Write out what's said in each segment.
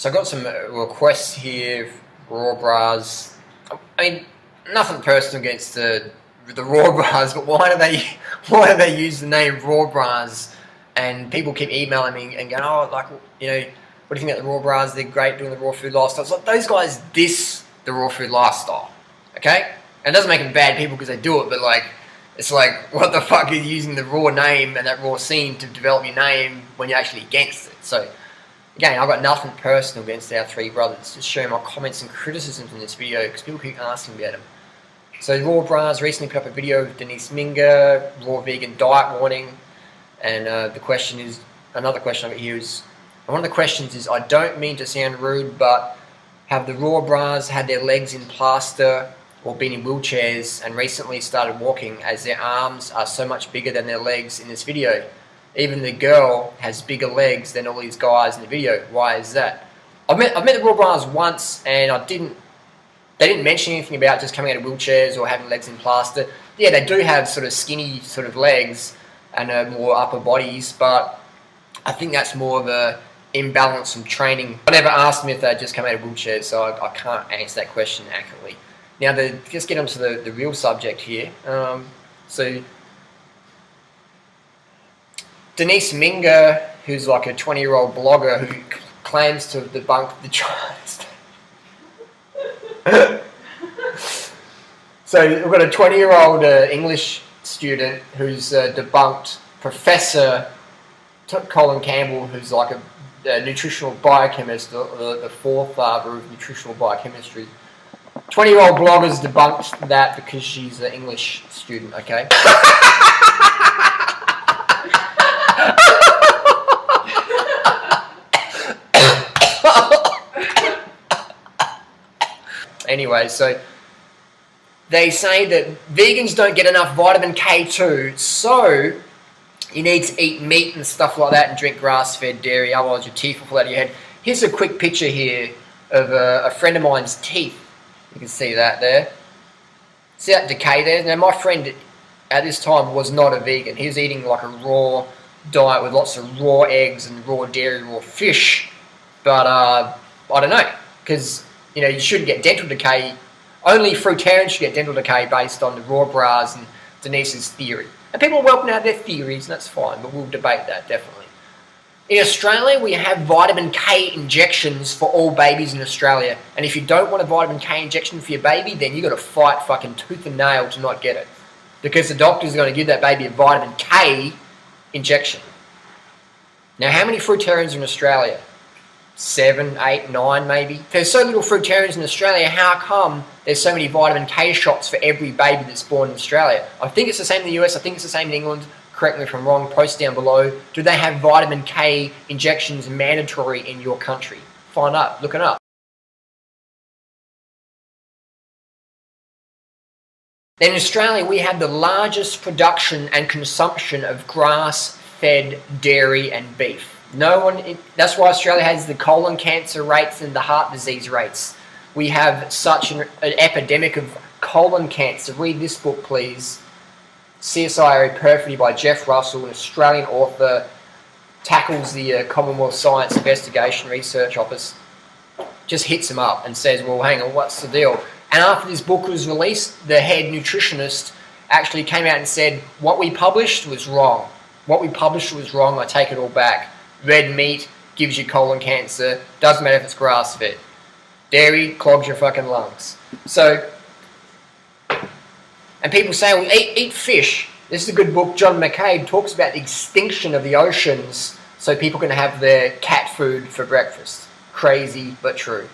So I got some requests here, raw bras. I mean, nothing personal against the raw bras, but why do they use the name raw bras? And people keep emailing me and going, oh, like, you know, what do you think about the raw bras? They're great doing the raw food lifestyle. It's like those guys diss the raw food lifestyle, okay? And it doesn't make them bad people because they do it, but like, it's like, what the fuck are you using the raw name and that raw scene to develop your name when you're actually against it? So, again, I've got nothing personal against our three brothers. Just showing my comments and criticisms in this video because people keep asking about them. So, raw bras recently put up a video of Denise Minger, raw vegan diet warning, and the question is, another question I've got here is, one of the questions is, I don't mean to sound rude, but have the raw bras had their legs in plaster or been in wheelchairs and recently started walking as their arms are so much bigger than their legs in this video? Even the girl has bigger legs than all these guys in the video. Why is that? I've met the raw bras once and they didn't mention anything about just coming out of wheelchairs or having legs in plaster. Yeah, they do have sort of skinny sort of legs and more upper bodies, but I think that's more of a imbalance from training. I never asked them if they'd just come out of wheelchairs, so I can't answer that question accurately. Now, just get on to the real subject here. So, Denise Minger, who's like a 20-year-old blogger who claims to debunk the Chinese. So, we've got a 20-year-old English student who's debunked Professor Colin Campbell, who's like a nutritional biochemist, the forefather of nutritional biochemistry. 20-year-old bloggers debunked that because she's an English student, okay? Anyway, so they say that vegans don't get enough vitamin K2, so you need to eat meat and stuff like that and drink grass-fed dairy, otherwise your teeth will fall out of your head. Here's a quick picture here of a friend of mine's teeth. You can see that there. See that decay there? Now, my friend at this time was not a vegan. He was eating like a raw diet with lots of raw eggs and raw dairy, raw fish. But I don't know, because you know you shouldn't get dental decay. Only fruitarians should get dental decay based on the raw bras and Denise's theory. And people are welcome to have their theories, and that's fine, but we'll debate that definitely. In Australia, we have vitamin K injections for all babies in Australia. And if you don't want a vitamin K injection for your baby, then you've got to fight fucking tooth and nail to not get it. Because the doctor's going to give that baby a vitamin K injection. Now, how many fruitarians in Australia? 7, 8, 9 maybe? If there's so little fruitarians in Australia, how come there's so many vitamin K shots for every baby that's born in Australia? I think it's the same in the US, I think it's the same in England. Correct me if I'm wrong, post down below. Do they have vitamin K injections mandatory in your country? Find out, look it up. Then in Australia, we have the largest production and consumption of grass-fed dairy and beef. That's why Australia has the colon cancer rates and the heart disease rates. We have such an epidemic of colon cancer. Read this book, please. CSI Area Perfidy by Jeff Russell, an Australian author, tackles the Commonwealth Science Investigation Research Office, just hits him up and says, well, hang on, what's the deal? And after this book was released, the head nutritionist actually came out and said, what we published was wrong. What we published was wrong, I take it all back. Red meat gives you colon cancer, doesn't matter if it's grass-fed. Dairy clogs your fucking lungs. So, and people say, well, eat fish. This is a good book. John McCabe talks about the extinction of the oceans so people can have their cat food for breakfast. Crazy, but true.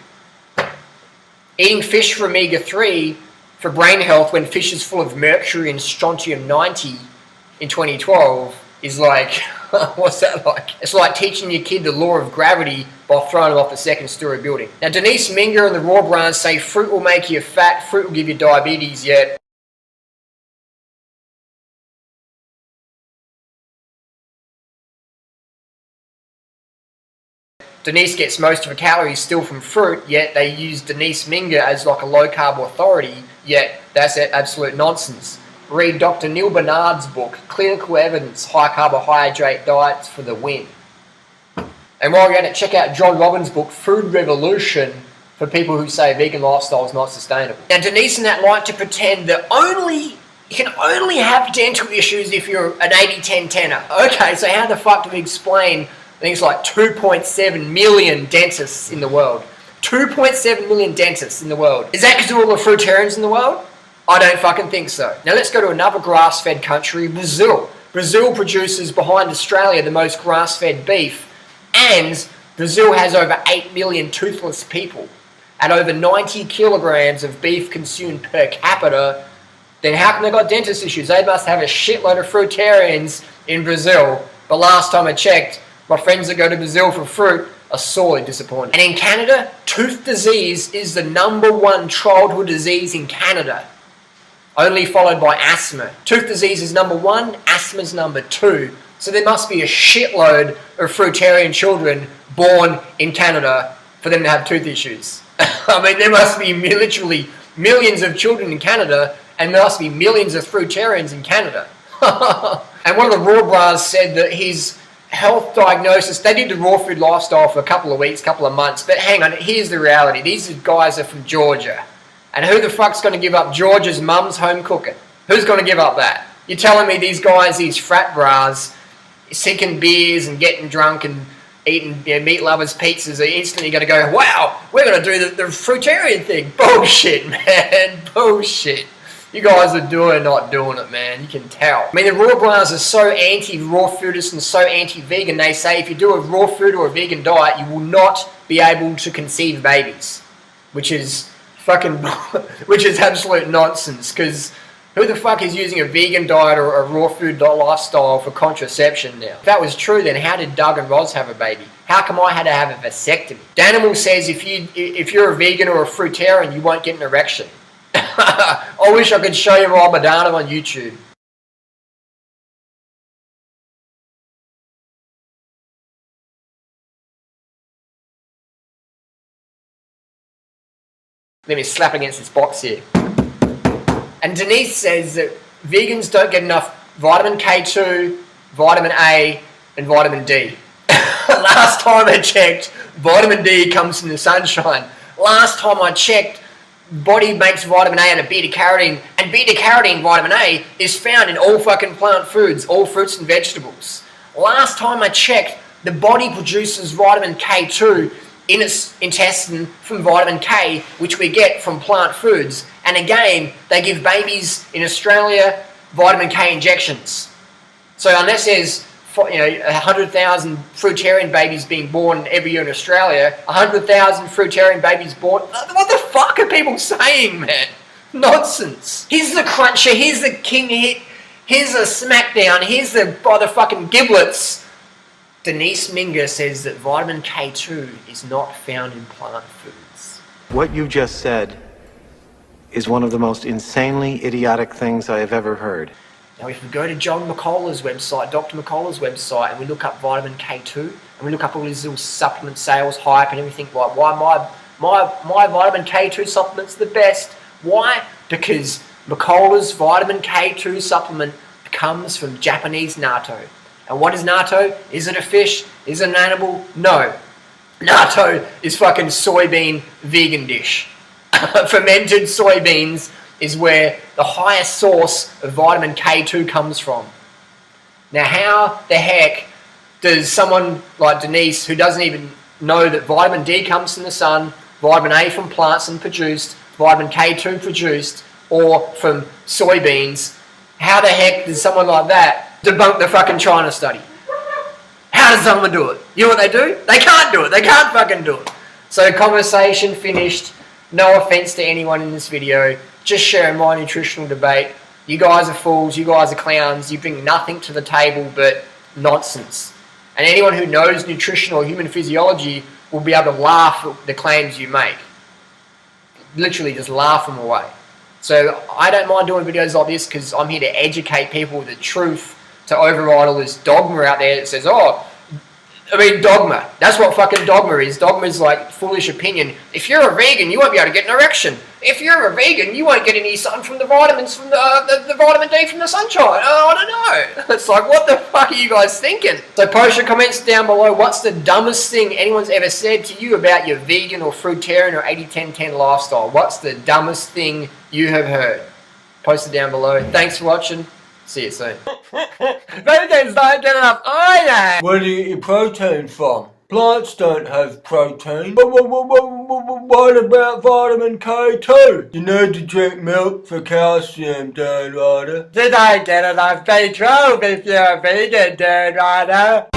Eating fish for omega-3 for brain health when fish is full of mercury and strontium-90 in 2012 is like, what's that like? It's like teaching your kid the law of gravity by throwing them off a second-story building. Now, Denise Minger and the raw brands say fruit will make you fat, fruit will give you diabetes, yet Denise gets most of her calories still from fruit, yet they use Denise Minger as like a low-carb authority, yet that's absolute nonsense. Read Dr. Neil Barnard's book, Clinical Evidence, High Carbohydrate Diets for the Win. And while you're at it, check out John Robbins' book, Food Revolution, for people who say vegan lifestyle is not sustainable. Now, Denise and that like to pretend that you can only have dental issues if you're an 80-10 tenner. Okay, so how the fuck do we explain things like 2.7 million dentists in the world? 2.7 million dentists in the world. Is that because of all the fruitarians in the world? I don't fucking think so. Now let's go to another grass-fed country, Brazil. Brazil produces, behind Australia, the most grass-fed beef, and Brazil has over 8 million toothless people. At over 90 kilograms of beef consumed per capita, then how come they got dentist issues? They must have a shitload of fruitarians in Brazil. But last time I checked, my friends that go to Brazil for fruit are sorely disappointed. And in Canada, tooth disease is the #1 childhood disease in Canada, only followed by asthma. Tooth disease is #1, asthma is #2. So there must be a shitload of fruitarian children born in Canada for them to have tooth issues. I mean, there must be literally millions of children in Canada, and there must be millions of fruitarians in Canada. And one of the raw bras said that his health diagnosis, they did the raw food lifestyle for a couple of weeks, couple of months, but hang on, here's the reality. These guys are from Georgia. And who the fuck's going to give up Georgia's mum's home cooking? Who's going to give up that? You're telling me these guys, these frat bras, sinking beers and getting drunk and eating meat lovers pizzas, are instantly going to go, wow, we're going to do the fruitarian thing. Bullshit, man. Bullshit. You guys are not doing it, man. You can tell. I mean, the raw bras are so anti-raw foodist and so anti-vegan. They say if you do a raw food or a vegan diet, you will not be able to conceive babies, which is absolute nonsense. Because who the fuck is using a vegan diet or a raw food lifestyle for contraception now? If that was true, then how did Doug and Roz have a baby? How come I had to have a vasectomy? Danimal says if you're a vegan or a fruitarian, you won't get an erection. I wish I could show you my Madonna on YouTube. Let me slap against this box here. And Denise says that vegans don't get enough vitamin K2, vitamin A, and vitamin D. Last time I checked, vitamin D comes from the sunshine. Last time I checked, body makes vitamin A out of beta-carotene, and beta-carotene, vitamin A, is found in all fucking plant foods, all fruits and vegetables. Last time I checked, the body produces vitamin K2 in its intestine from vitamin K, which we get from plant foods. And again, they give babies in Australia vitamin K injections. So unless there's 100,000 fruitarian babies being born every year in Australia, 100,000 fruitarian babies born. What the fuck are people saying, man? Nonsense. Here's the cruncher, here's the king hit, here's the smackdown, here's the fucking giblets. Denise Minger says that vitamin K2 is not found in plant foods. What you just said is one of the most insanely idiotic things I have ever heard. Now, if we go to John McCullough's website, Dr. McCullough's website, and we look up vitamin K2, and we look up all these little supplement sales hype and everything, like why my vitamin K2 supplement's the best. Why? Because McCullough's vitamin K2 supplement comes from Japanese natto. And what is natto? Is it a fish? Is it an animal? No. Natto is fucking soybean vegan dish. Fermented soybeans is where the highest source of vitamin K2 comes from. Now, how the heck does someone like Denise, who doesn't even know that vitamin D comes from the sun, vitamin A from plants and produced, vitamin K2 produced, or from soybeans, how the heck does someone like that debunk the fucking China study? How does someone do it? You know what they do? They can't do it. They can't fucking do it. So, conversation finished. No offense to anyone in this video. Just sharing my nutritional debate. You guys are fools. You guys are clowns. You bring nothing to the table but nonsense. And anyone who knows nutrition or human physiology will be able to laugh at the claims you make. Literally just laugh them away. So I don't mind doing videos like this because I'm here to educate people with the truth, to override all this dogma out there that says, oh, I mean, dogma. That's what fucking dogma is. Dogma is like foolish opinion. If you're a vegan, you won't be able to get an erection. If you're a vegan, you won't get any sun from the vitamins from the vitamin D from the sunshine. Oh, I don't know. It's like, what the fuck are you guys thinking? So post your comments down below. What's the dumbest thing anyone's ever said to you about your vegan or fruitarian or 80-10-10 lifestyle? What's the dumbest thing you have heard? Post it down below. Thanks for watching. See you soon. Vegans don't get enough iron! Where do you get your protein from? Plants don't have protein. But what about vitamin K2? You need to drink milk for calcium, Durianrider. You don't get enough B12 if you're a vegan, Durianrider.